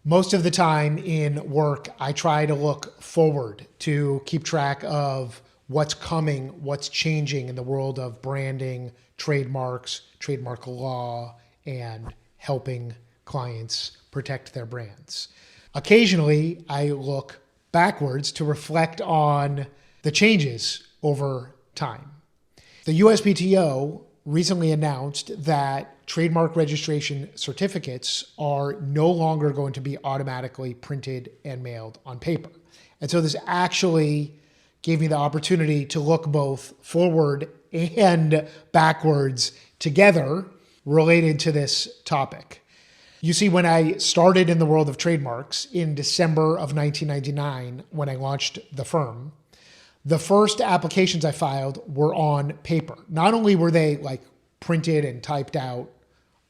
Most of the time in work, I try to look forward to keep track of what's coming, what's changing in the world of branding, trademarks, trademark law, and helping clients protect their brands. Occasionally, I look backwards to reflect on the changes over time. The USPTO recently announced that trademark registration certificates are no longer going to be automatically printed and mailed on paper. And so this actually gave me the opportunity to look both forward and backwards together related to this topic. You see, when I started in the world of trademarks in December of 1999, when I launched the firm, the first applications I filed were on paper. Not only were they like printed and typed out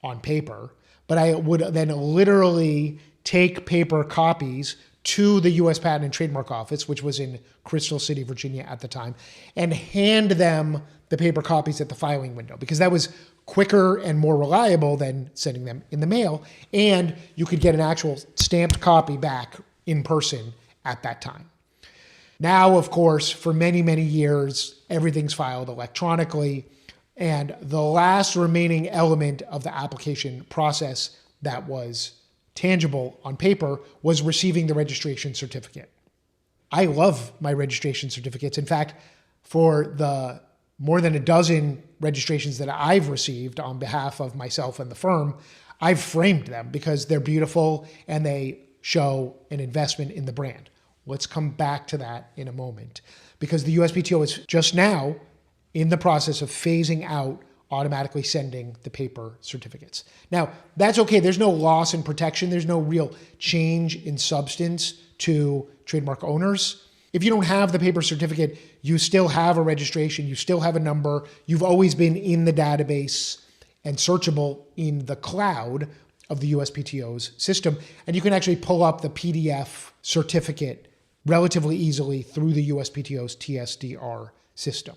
on paper, but I would then literally take paper copies to the US Patent and Trademark Office, which was in Crystal City, Virginia at the time, and hand them the paper copies at the filing window, because that was quicker and more reliable than sending them in the mail. And you could get an actual stamped copy back in person at that time. Now, of course, for many, many years, everything's filed electronically. And the last remaining element of the application process that was tangible on paper was receiving the registration certificate. I love my registration certificates. In fact, for the more than a dozen registrations that I've received on behalf of myself and the firm, I've framed them because they're beautiful and they show an investment in the brand. Let's come back to that in a moment, because the USPTO is just now in the process of phasing out automatically sending the paper certificates. Now, that's okay. There's no loss in protection. There's no real change in substance to trademark owners. If you don't have the paper certificate, you still have a registration. You still have a number. You've always been in the database and searchable in the cloud of the USPTO's system. And you can actually pull up the PDF certificate relatively easily through the USPTO's TSDR system.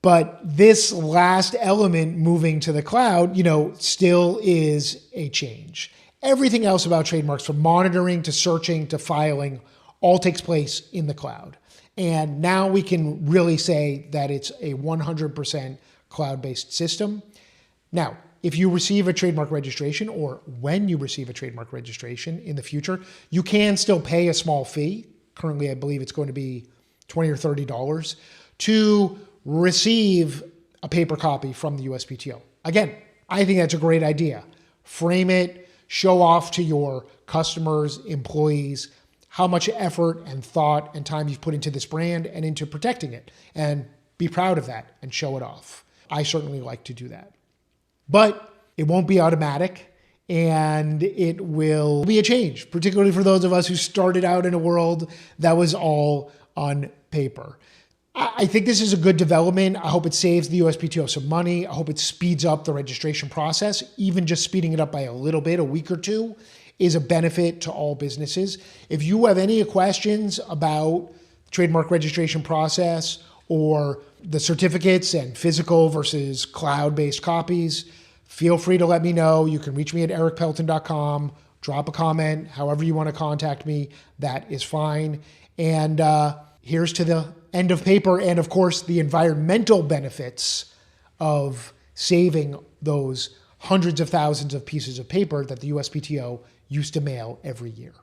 But this last element, moving to the cloud, still is a change. Everything else about trademarks, from monitoring to searching to filing, all takes place in the cloud. And now we can really say that it's a 100% cloud-based system. Now, if you receive a trademark registration, or when you receive a trademark registration in the future, you can still pay a small fee. Currently, I believe it's going to be $20 or $30 to receive a paper copy from the USPTO. Again, I think that's a great idea. Frame it, show off to your customers, employees, how much effort and thought and time you've put into this brand and into protecting it, and be proud of that and show it off. I certainly like to do that. But it won't be automatic, and it will be a change, particularly for those of us who started out in a world that was all on paper. I think this is a good development. I hope it saves the USPTO some money. I hope it speeds up the registration process. Even just speeding it up by a little bit, a week or two, is a benefit to all businesses. If you have any questions about the trademark registration process or the certificates and physical versus cloud-based copies, feel free to let me know. You can reach me at ericpelton.com, drop a comment, however you want to contact me, that is fine. And here's to the end of paper and, of course, the environmental benefits of saving those hundreds of thousands of pieces of paper that the USPTO used to mail every year.